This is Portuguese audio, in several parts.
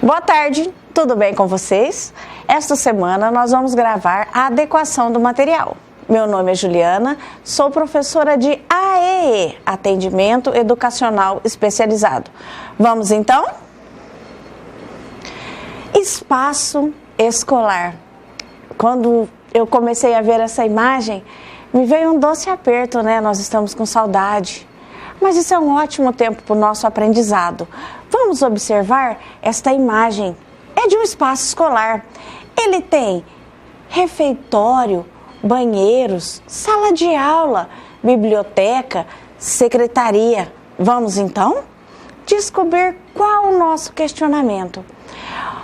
Boa tarde, tudo bem com vocês? Esta semana nós vamos gravar a adequação do material. Meu nome é Juliana, sou professora de AEE, Atendimento Educacional Especializado. Vamos então? Espaço escolar. Quando eu comecei a ver essa imagem, me veio um doce aperto, né? Nós estamos com saudade. Mas isso é um ótimo tempo para o nosso aprendizado. Vamos observar esta imagem. É de um espaço escolar. Ele tem refeitório, banheiros, sala de aula, biblioteca, secretaria. Vamos então descobrir qual o nosso questionamento.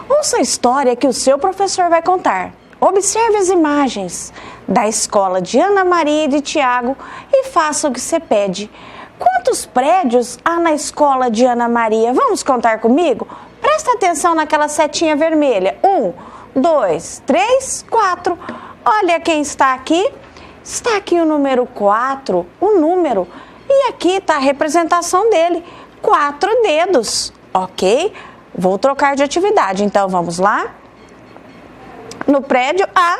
Ouça a história que o seu professor vai contar. Observe as imagens da escola de Ana Maria e de Tiago e faça o que você pede. Quantos prédios há na escola de Ana Maria? Vamos contar comigo? Presta atenção naquela setinha vermelha. 1, 2, 3, 4. Olha quem está aqui. Está aqui o número 4, o número. E aqui está a representação dele. 4 dedos, ok? Vou trocar de atividade, então vamos lá. No prédio A.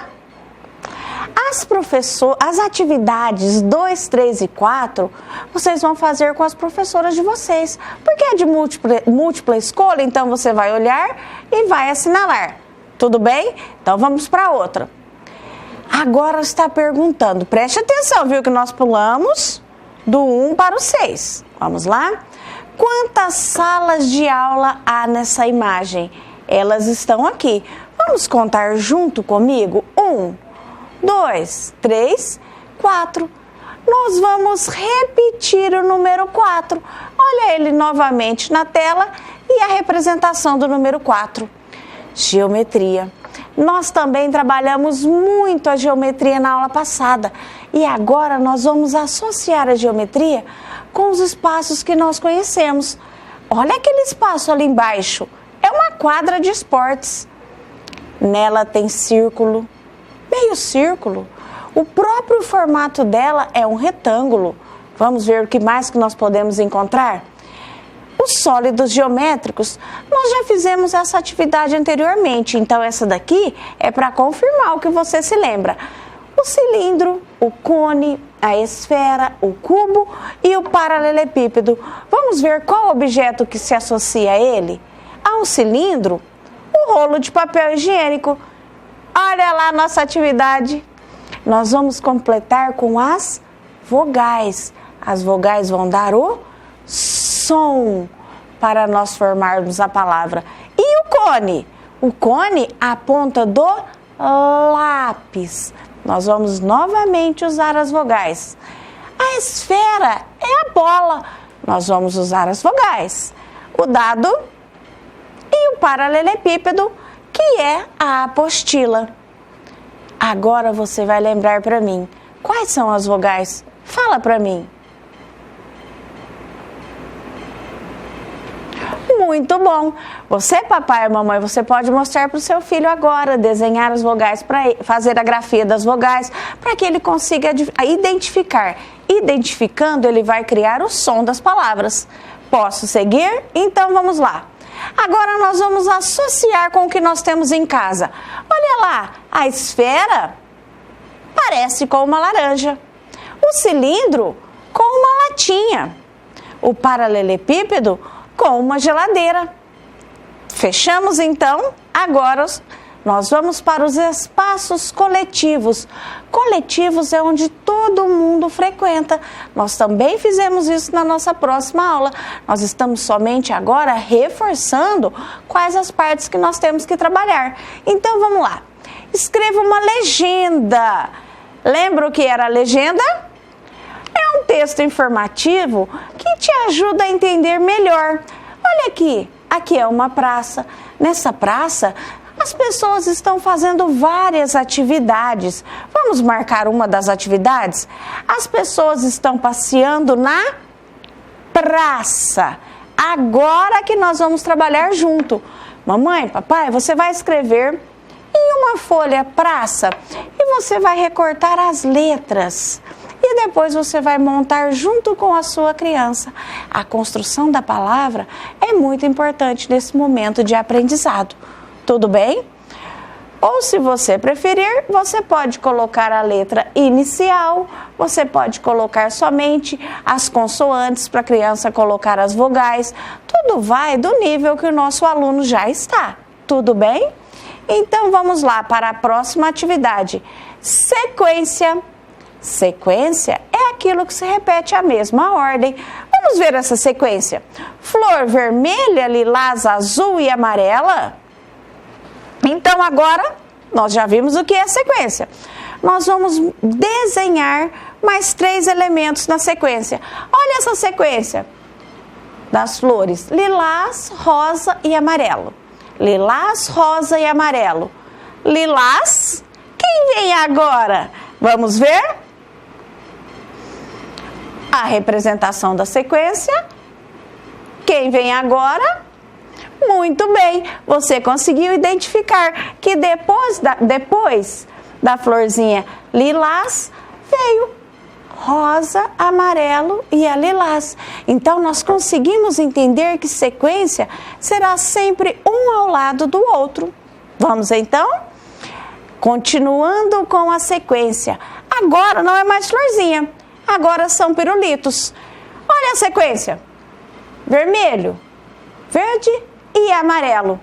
As atividades 2, 3 e 4, vocês vão fazer com as professoras de vocês. Porque é de múltipla escolha, então você vai olhar e vai assinalar. Tudo bem? Então vamos para outra. Agora está perguntando, preste atenção, viu que nós pulamos do 1 para o 6. Vamos lá? Quantas salas de aula há nessa imagem? Elas estão aqui. Vamos contar junto comigo? 1, 2, 3, 4. Nós vamos repetir o número 4. Olha ele novamente na tela e a representação do número 4. Geometria. Nós também trabalhamos muito a geometria na aula passada. E agora nós vamos associar a geometria com os espaços que nós conhecemos. Olha aquele espaço ali embaixo. É uma quadra de esportes. Nela tem círculo, meio círculo. O próprio formato dela é um retângulo. Vamos ver o que mais que nós podemos encontrar? Os sólidos geométricos, nós já fizemos essa atividade anteriormente, então essa daqui é para confirmar o que você se lembra. O cilindro, o cone, a esfera, o cubo e o paralelepípedo. Vamos ver qual objeto que se associa a ele? A um cilindro, o rolo de papel higiênico. Olha lá a nossa atividade. Nós vamos completar com as vogais. As vogais vão dar o som para nós formarmos a palavra. E o cone? O cone, a ponta do lápis. Nós vamos novamente usar as vogais. A esfera é a bola. Nós vamos usar as vogais. O dado e o paralelepípedo, que é a apostila. Agora você vai lembrar para mim. Quais são as vogais? Fala para mim. Muito bom. Você, papai e mamãe, você pode mostrar para o seu filho agora, desenhar as vogais, para fazer a grafia das vogais, para que ele consiga identificar. Identificando, ele vai criar o som das palavras. Posso seguir? Então vamos lá. Agora nós vamos associar com o que nós temos em casa. Olha lá, a esfera parece com uma laranja. O cilindro com uma latinha. O paralelepípedo com uma geladeira. Fechamos então? Agora nós vamos para os espaços coletivos. Coletivos é onde todo mundo frequenta. Nós também fizemos isso na nossa próxima aula. Nós estamos somente agora reforçando quais as partes que nós temos que trabalhar. Então vamos lá. Escreva uma legenda. Lembra o que era a legenda? É um texto informativo que te ajuda a entender melhor. Olha aqui, aqui é uma praça. Nessa praça, as pessoas estão fazendo várias atividades. Vamos marcar uma das atividades? As pessoas estão passeando na praça. Agora que nós vamos trabalhar junto. Mamãe, papai, você vai escrever em uma folha praça e você vai recortar as letras. E e depois você vai montar junto com a sua criança. A construção da palavra é muito importante nesse momento de aprendizado. Tudo bem? Ou, se você preferir, você pode colocar a letra inicial, você pode colocar somente as consoantes para a criança colocar as vogais. Tudo vai do nível que o nosso aluno já está. Tudo bem? Então, vamos lá para a próxima atividade. Sequência. Sequência é aquilo que se repete a mesma ordem. Vamos ver essa sequência. Flor vermelha, lilás, azul e amarela. Então, agora, nós já vimos o que é sequência. Nós vamos desenhar mais 3 elementos na sequência. Olha essa sequência das flores. Lilás, rosa e amarelo. Lilás, rosa e amarelo. Lilás. Quem vem agora? Vamos ver? A representação da sequência. Quem vem agora? Muito bem, você conseguiu identificar que depois da florzinha lilás veio rosa, amarelo e a lilás. Então, nós conseguimos entender que sequência será sempre um ao lado do outro. Vamos então? Continuando com a sequência. Agora não é mais florzinha, agora são pirulitos. Olha a sequência. Vermelho, verde e amarelo.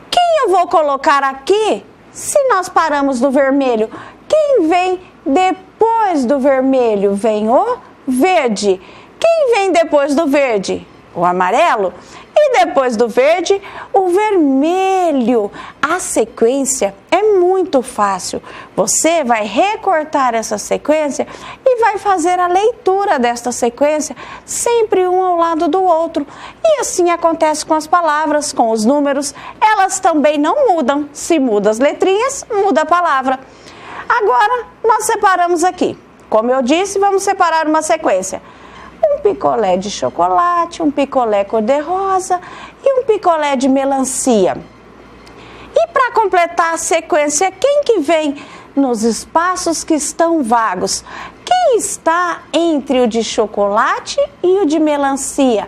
Quem eu vou colocar aqui se nós paramos no vermelho? Quem vem depois do vermelho? Vem o verde. Quem vem depois do verde? O amarelo. E depois do verde, o vermelho. A sequência é muito fácil. Você vai recortar essa sequência e vai fazer a leitura desta sequência, sempre um ao lado do outro. E assim acontece com as palavras, com os números. Elas também não mudam. Se muda as letrinhas, muda a palavra. Agora, nós separamos aqui. Como eu disse, vamos separar uma sequência. Um picolé de chocolate, um picolé cor-de-rosa e um picolé de melancia. E para completar a sequência, quem que vem nos espaços que estão vagos? Quem está entre o de chocolate e o de melancia?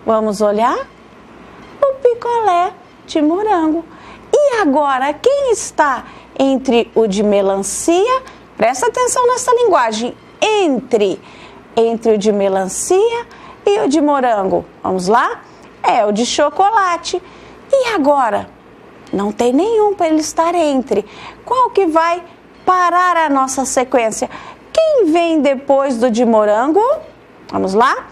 Vamos olhar? O picolé de morango. E agora, quem está entre o de melancia? Presta atenção nessa linguagem. Entre o de melancia e o de morango. Vamos lá? É o de chocolate. E agora? Não tem nenhum para ele estar entre. Qual que vai parar a nossa sequência? Quem vem depois do de morango? Vamos lá?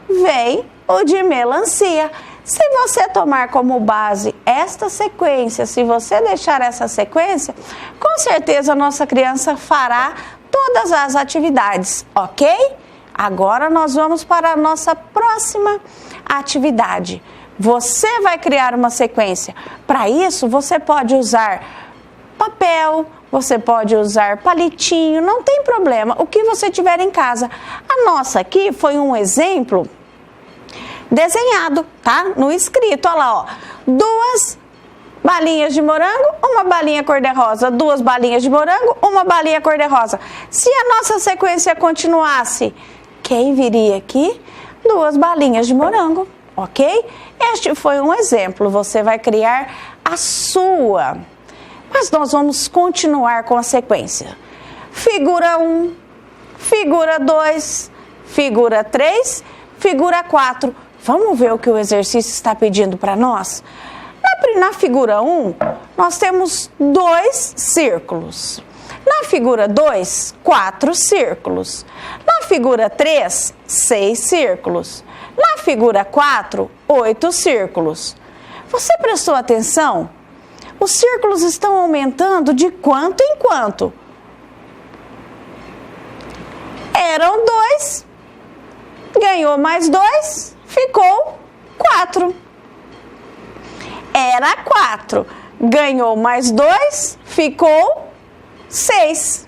Vem o de melancia. Se você tomar como base esta sequência, se você deixar essa sequência, com certeza a nossa criança fará todas as atividades, ok? Agora nós vamos para a nossa próxima atividade. Você vai criar uma sequência. Para isso, você pode usar papel, você pode usar palitinho, não tem problema, o que você tiver em casa. A nossa aqui foi um exemplo desenhado, tá? No escrito, olha lá, ó. 2 balinhas de morango, uma balinha cor-de-rosa, 2 balinhas de morango, uma balinha cor-de-rosa. Se a nossa sequência continuasse, quem viria aqui? 2 balinhas de morango, ok? Este foi um exemplo, você vai criar a sua. Mas nós vamos continuar com a sequência. Figura 1, figura 2, figura 3, figura 4. Vamos ver o que o exercício está pedindo para nós? Na figura 1, nós temos 2 círculos. Na figura 2, 4 círculos. Na figura 3, 6 círculos. Na figura 4, 8 círculos. Você prestou atenção? Os círculos estão aumentando de quanto em quanto? Eram 2, ganhou mais 2, ficou 4. Era 4, ganhou mais 2, ficou 6.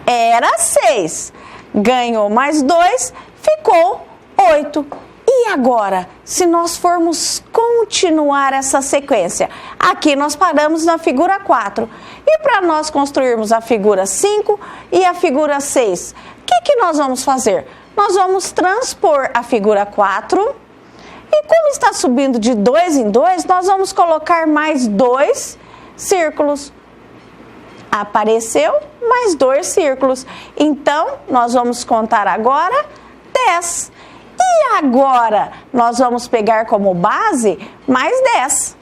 Era 6, ganhou mais 2, ficou 8. E agora, se nós formos continuar essa sequência. Aqui nós paramos na figura 4. E para nós construirmos a figura 5 e a figura 6, o que nós vamos fazer? Nós vamos transpor a figura 4 e como está subindo de 2 em 2, nós vamos colocar mais 2 círculos. Apareceu mais 2 círculos. Então, nós vamos contar agora 10. E agora, nós vamos pegar como base mais 10.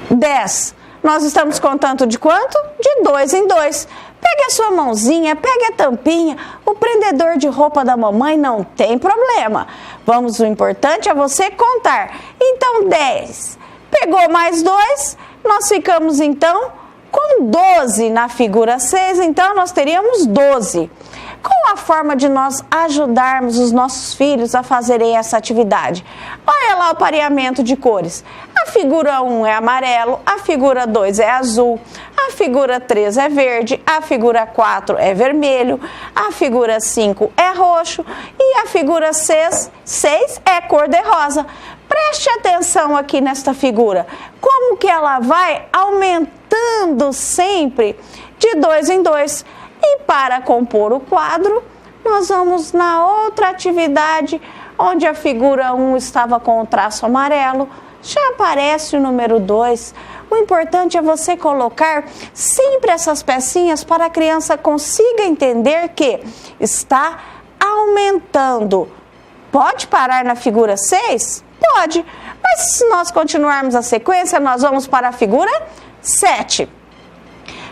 10. Nós estamos contando de quanto? De 2 em 2. Pegue a sua mãozinha, pegue a tampinha, o prendedor de roupa da mamãe não tem problema. O importante é você contar. Então, 10. Pegou mais 2, nós ficamos então com 12 na figura 6, então nós teríamos 12. Qual a forma de nós ajudarmos os nossos filhos a fazerem essa atividade? Olha lá o pareamento de cores. A figura 1 é amarelo, a figura 2 é azul, a figura 3 é verde, a figura 4 é vermelho, a figura 5 é roxo e a figura 6 é cor-de-rosa. Preste atenção aqui nesta figura, como que ela vai aumentando sempre de 2 em 2. E para compor o quadro, nós vamos na outra atividade, onde a figura 1 estava com o traço amarelo, já aparece o número 2. O importante é você colocar sempre essas pecinhas para a criança consiga entender que está aumentando. Pode parar na figura 6? Pode, mas se nós continuarmos a sequência, nós vamos para a figura 7.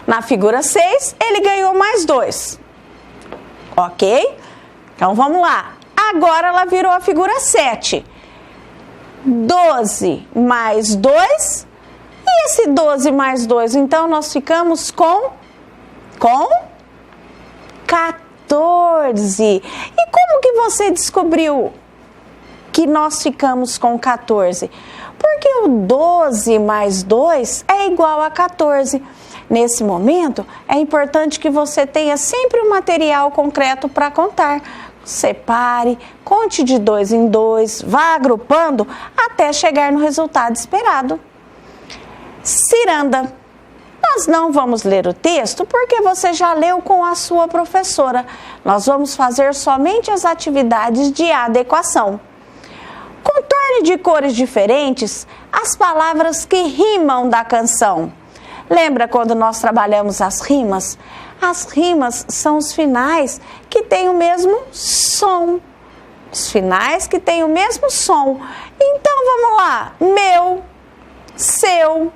Na figura 6, ele ganhou mais 2. Ok? Então, vamos lá. Agora, ela virou a figura 7. 12 mais 2. E esse 12 mais 2, então, nós ficamos com 14. E como que você descobriu que nós ficamos com 14? Porque o 12 mais 2 é igual a 14. Nesse momento, é importante que você tenha sempre um material concreto para contar. Separe, conte de 2 em 2, vá agrupando até chegar no resultado esperado. Ciranda. Nós não vamos ler o texto porque você já leu com a sua professora. Nós vamos fazer somente as atividades de adequação. Contorne de cores diferentes as palavras que rimam da canção. Lembra quando nós trabalhamos as rimas? As rimas são os finais que têm o mesmo som. Os finais que têm o mesmo som. Então, vamos lá. Meu, seu,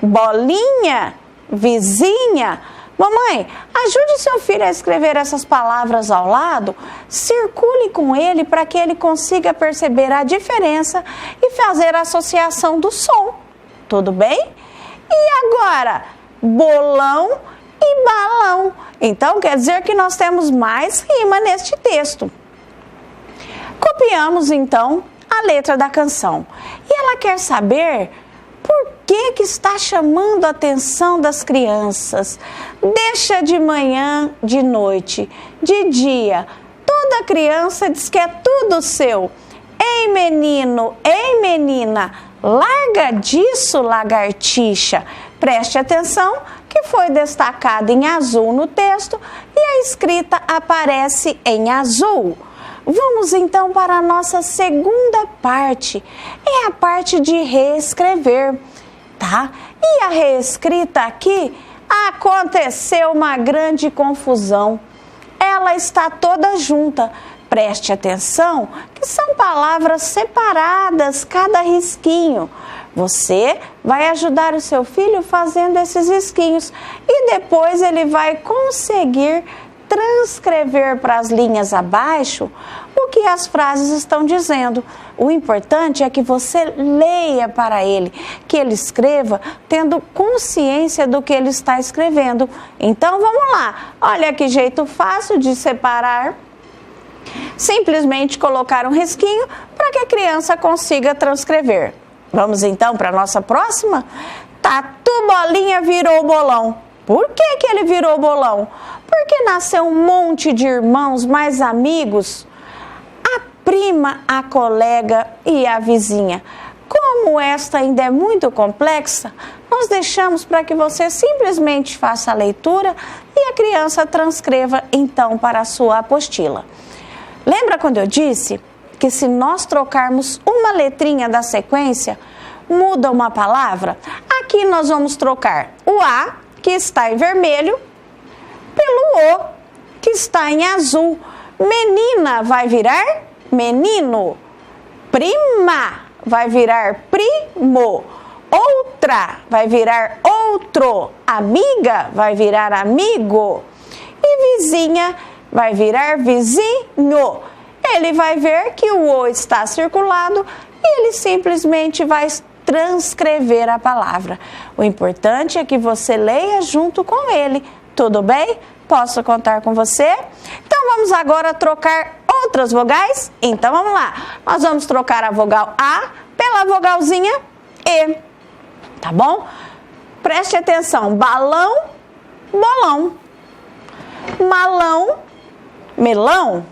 bolinha, vizinha. Mamãe, ajude seu filho a escrever essas palavras ao lado. Circule com ele para que ele consiga perceber a diferença e fazer a associação do som. Tudo bem? E agora, bolão e balão. Então, quer dizer que nós temos mais rima neste texto. Copiamos, então, a letra da canção. E ela quer saber por que está chamando a atenção das crianças. Deixa de manhã, de noite, de dia. Toda criança diz que é tudo seu. Ei, menino, ei, menina. Larga disso, lagartixa. Preste atenção que foi destacado em azul no texto e a escrita aparece em azul. Vamos então para a nossa segunda parte. É a parte de reescrever, tá? E a reescrita aqui, aconteceu uma grande confusão. Ela está toda junta. Preste atenção que são palavras separadas, cada risquinho. Você vai ajudar o seu filho fazendo esses risquinhos e depois ele vai conseguir transcrever para as linhas abaixo o que as frases estão dizendo. O importante é que você leia para ele, que ele escreva tendo consciência do que ele está escrevendo. Então vamos lá, olha que jeito fácil de separar. Simplesmente colocar um risquinho para que a criança consiga transcrever. Vamos então para a nossa próxima? Tatu Bolinha virou bolão. Por que que ele virou bolão? Porque nasceu um monte de irmãos mais amigos. A prima, a colega e a vizinha. Como esta ainda é muito complexa, nós deixamos para que você simplesmente faça a leitura e a criança transcreva então para a sua apostila. Lembra quando eu disse que se nós trocarmos uma letrinha da sequência, muda uma palavra? Aqui nós vamos trocar o A, que está em vermelho, pelo O, que está em azul. Menina vai virar menino. Prima vai virar primo. Outra vai virar outro. Amiga vai virar amigo. E vizinha vai virar vizinho. Ele vai ver que o O está circulado e ele simplesmente vai transcrever a palavra. O importante é que você leia junto com ele. Tudo bem? Posso contar com você? Então vamos agora trocar outras vogais? Então vamos lá. Nós vamos trocar a vogal A pela vogalzinha E. Tá bom? Preste atenção. Balão, bolão. Malão, melão.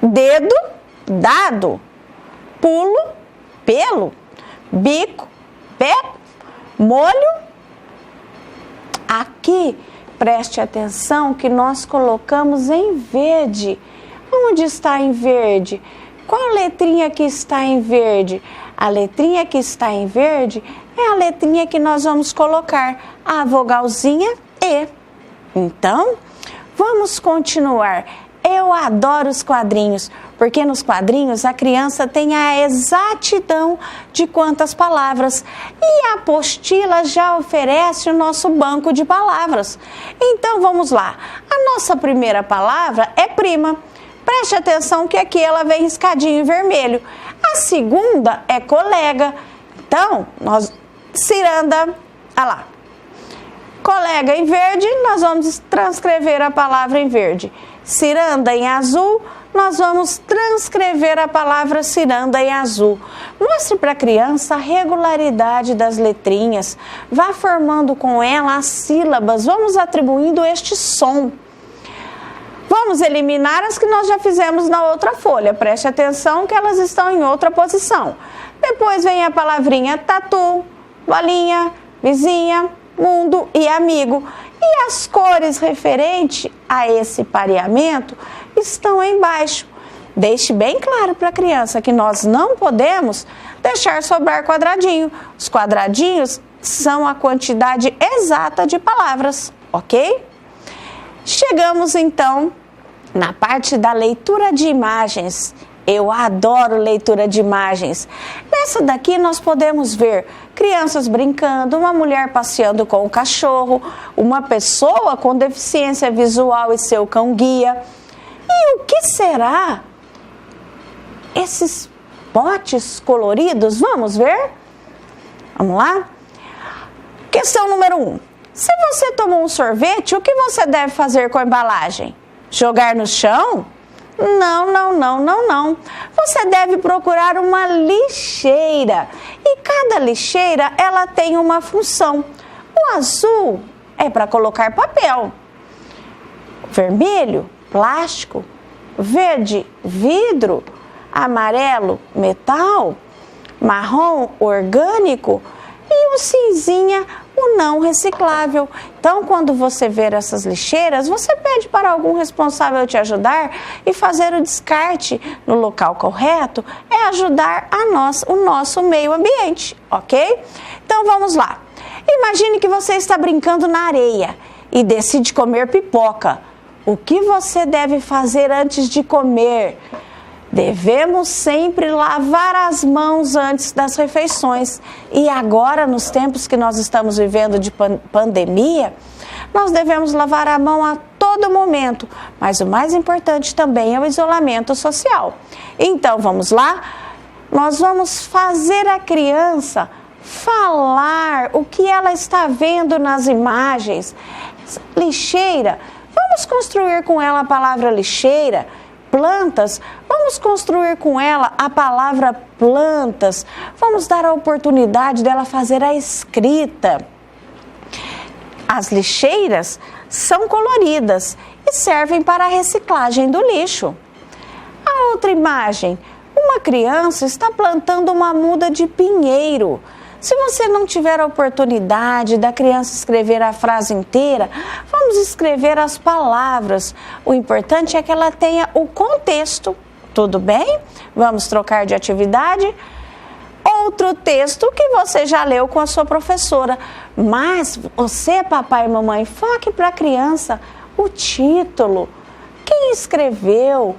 Dedo, dado. Pulo, pelo. Bico, pé. Molho. Aqui, preste atenção que nós colocamos em verde. Onde está em verde? Qual letrinha que está em verde? A letrinha que está em verde é a letrinha que nós vamos colocar, a vogalzinha E. Então, vamos continuar. Eu adoro os quadrinhos, porque nos quadrinhos a criança tem a exatidão de quantas palavras e a apostila já oferece o nosso banco de palavras. Então vamos lá. A nossa primeira palavra é prima. Preste atenção que aqui ela vem riscadinho em vermelho. A segunda é colega. Então, ciranda, olha lá. Colega em verde, nós vamos transcrever a palavra em verde. Ciranda em azul, nós vamos transcrever a palavra ciranda em azul. Mostre para a criança a regularidade das letrinhas. Vá formando com ela as sílabas, vamos atribuindo este som. Vamos eliminar as que nós já fizemos na outra folha. Preste atenção que elas estão em outra posição. Depois vem a palavrinha tatu, bolinha, vizinha, mundo e amigo. E as cores referentes a esse pareamento estão embaixo. Deixe bem claro para a criança que nós não podemos deixar sobrar quadradinho. Os quadradinhos são a quantidade exata de palavras, ok? Chegamos então na parte da leitura de imagens. Eu adoro leitura de imagens. Nessa daqui nós podemos ver crianças brincando, uma mulher passeando com o cachorro, uma pessoa com deficiência visual e seu cão-guia. E o que será esses potes coloridos? Vamos ver? Vamos lá? Questão número 1. Se você tomou um sorvete, o que você deve fazer com a embalagem? Jogar no chão? Não. Você deve procurar uma lixeira. E cada lixeira, ela tem uma função. O azul é para colocar papel. Vermelho, plástico. Verde, vidro. Amarelo, metal. Marrom, orgânico. E o cinzinha, o não reciclável. Então, quando você ver essas lixeiras, você pede para algum responsável te ajudar e fazer o descarte no local correto é ajudar o nosso meio ambiente, ok? Então, vamos lá. Imagine que você está brincando na areia e decide comer pipoca. O que você deve fazer antes de comer? Devemos sempre lavar as mãos antes das refeições. E agora, nos tempos que nós estamos vivendo de pandemia, nós devemos lavar a mão a todo momento. Mas o mais importante também é o isolamento social. Então, vamos lá? Nós vamos fazer a criança falar o que ela está vendo nas imagens. Lixeira, vamos construir com ela a palavra lixeira. Plantas, vamos construir com ela a palavra plantas. Vamos dar a oportunidade dela fazer a escrita. As lixeiras são coloridas e servem para a reciclagem do lixo. A Outra imagem, uma criança está plantando uma muda de pinheiro. Se você não tiver a oportunidade da criança escrever a frase inteira, vamos escrever as palavras. O importante é que ela tenha o contexto. Tudo bem? Vamos trocar de atividade? Outro texto que você já leu com a sua professora. Mas você, papai e mamãe, foque para a criança o título. Quem escreveu?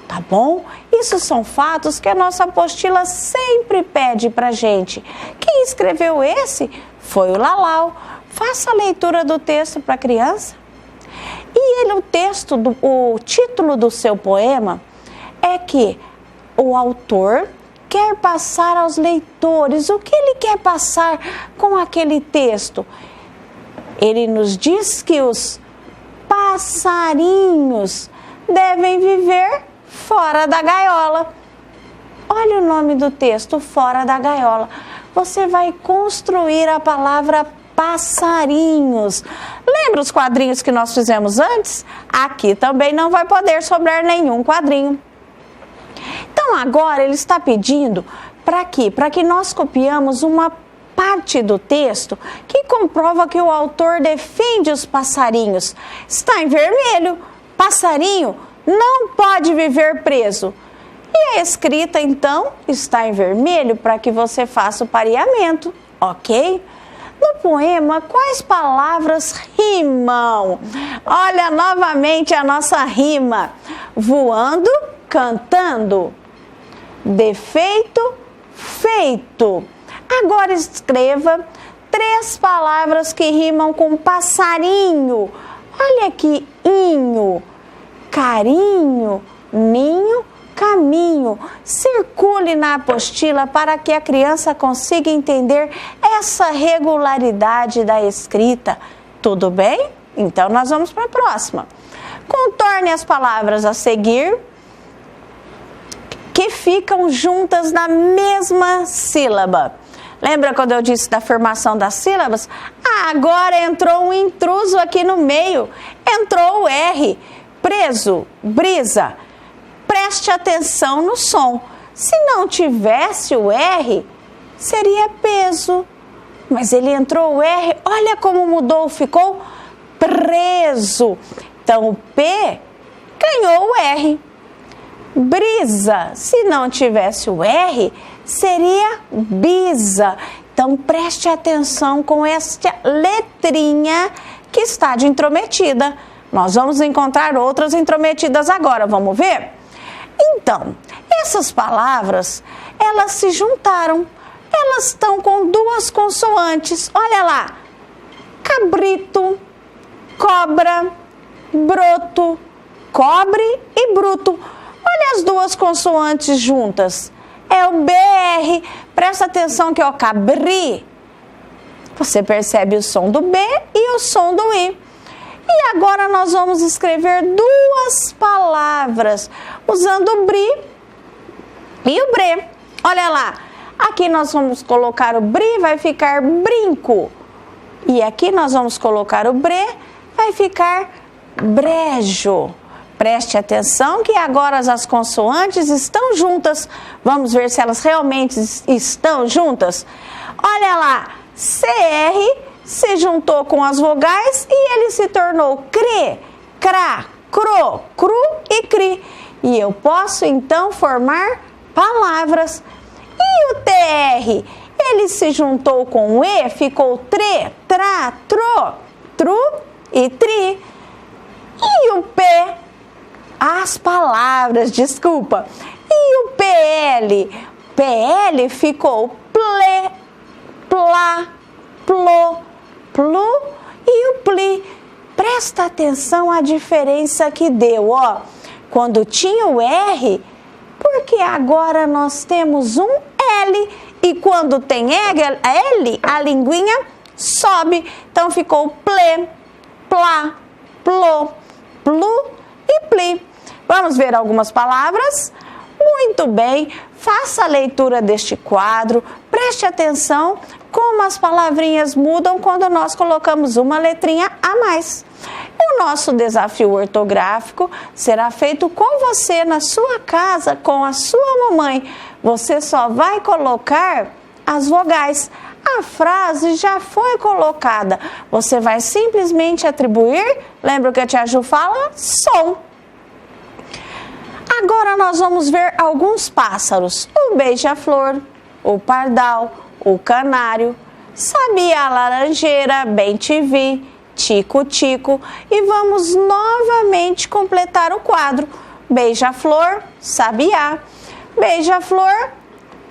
Tá bom? Isso são fatos que a nossa apostila sempre pede pra gente. Quem escreveu esse foi o Lalau. Faça a leitura do texto para a criança. E o título do seu poema é que o autor quer passar aos leitores. O que ele quer passar com aquele texto? Ele nos diz que os passarinhos devem viver fora da gaiola. Olha o nome do texto, fora da gaiola. Você vai construir a palavra passarinhos. Lembra os quadrinhos que nós fizemos antes? Aqui também não vai poder sobrar nenhum quadrinho. Então agora ele está pedindo para quê? Para que nós copiamos uma parte do texto que comprova que o autor defende os passarinhos. Está em vermelho. Passarinho não pode viver preso. E a escrita, então, está em vermelho para que você faça o pareamento, ok? No poema, quais palavras rimam? Olha novamente a nossa rima. Voando, cantando. Defeito, feito. Agora escreva 3 palavras que rimam com passarinho. Olha aqui, inho, carinho, ninho, caminho. Circule na apostila para que a criança consiga entender essa regularidade da escrita. Tudo bem? Então nós vamos para a próxima. Contorne as palavras a seguir que ficam juntas na mesma sílaba. Lembra quando eu disse da formação das sílabas? Agora entrou um intruso aqui no meio. Entrou o R. Preso, brisa. Preste atenção no som. Se não tivesse o R, seria peso. Mas ele entrou o R, olha como mudou, ficou preso. Então o P ganhou o R. Brisa, se não tivesse o R, seria bisa. Então preste atenção com esta letrinha que está de intrometida. Nós vamos encontrar outras intrometidas agora, vamos ver? Então, essas palavras, elas se juntaram. Elas estão com 2 consoantes. Olha lá, cabrito, cobra, broto, cobre e bruto. Olha as 2 consoantes juntas. É o BR. Presta atenção que é o cabri. Você percebe o som do B e o som do I. E agora nós vamos escrever 2 palavras usando o bri e o bre. Olha lá. Aqui nós vamos colocar o bri, vai ficar brinco. E aqui nós vamos colocar o bre, vai ficar brejo. Preste atenção que agora as consoantes estão juntas. Vamos ver se elas realmente estão juntas. Olha lá, CR se juntou com as vogais e ele se tornou CRE, CRA, CRO, CRU e CRI. E eu posso então formar palavras. E o TR, ele se juntou com o E, ficou TRE, TRA, TRO, TRU e TRI. E o P, as palavras, desculpa. E o PL? PL ficou PLE, PLA, PLO, PLU e o PLI. Presta atenção à diferença que deu, ó. Quando tinha o R, porque agora nós temos um L. E quando tem L, a linguinha sobe. Então ficou PLE, PLA, PLO, PLU e PLI. Vamos ver algumas palavras? Muito bem, faça a leitura deste quadro, preste atenção como as palavrinhas mudam quando nós colocamos uma letrinha a mais. O nosso desafio ortográfico será feito com você na sua casa, com a sua mamãe. Você só vai colocar as vogais. A frase já foi colocada. Você vai simplesmente atribuir, lembra o que a tia Ju fala? Som. Agora nós vamos ver alguns pássaros. O beija-flor, o pardal, o canário, sabiá laranjeira, bem-te-vi, tico-tico. E vamos novamente completar o quadro. Beija-flor, sabiá. Beija-flor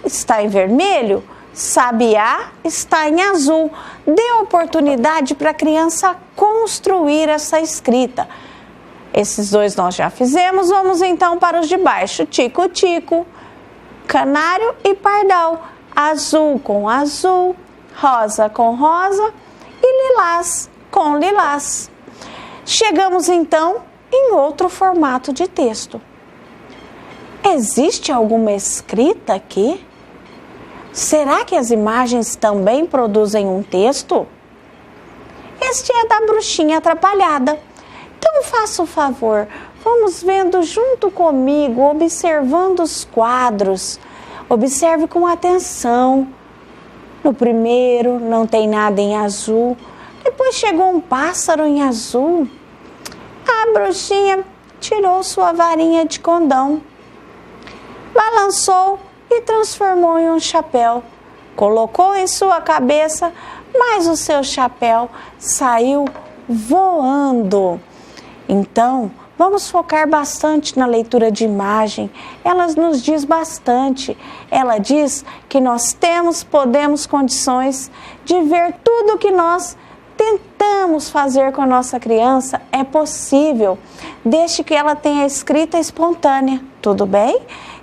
está em vermelho. Sabiá está em azul. Dê oportunidade para a criança construir essa escrita. Esses dois nós já fizemos, vamos então para os de baixo. Tico-tico, canário e pardal. Azul com azul, rosa com rosa e lilás com lilás. Chegamos então em outro formato de texto. Existe alguma escrita aqui? Será que as imagens também produzem um texto? Este é da bruxinha atrapalhada. Então faça o favor, vamos vendo junto comigo, observando os quadros. Observe com atenção. No primeiro não tem nada em azul. Depois chegou um pássaro em azul. A bruxinha tirou sua varinha de condão, balançou e transformou em um chapéu. Colocou em sua cabeça, mas o seu chapéu saiu voando. Então, vamos focar bastante na leitura de imagem. Ela nos diz bastante. Ela diz que nós podemos condições de ver tudo o que nós tentamos fazer com a nossa criança. É possível, desde que ela tenha escrita espontânea. Tudo bem?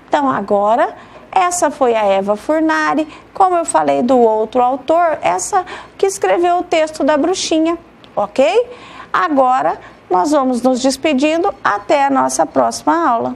Então, agora, essa foi a Eva Furnari. Como eu falei do outro autor, essa que escreveu o texto da bruxinha. Ok? Agora, nós vamos nos despedindo até a nossa próxima aula.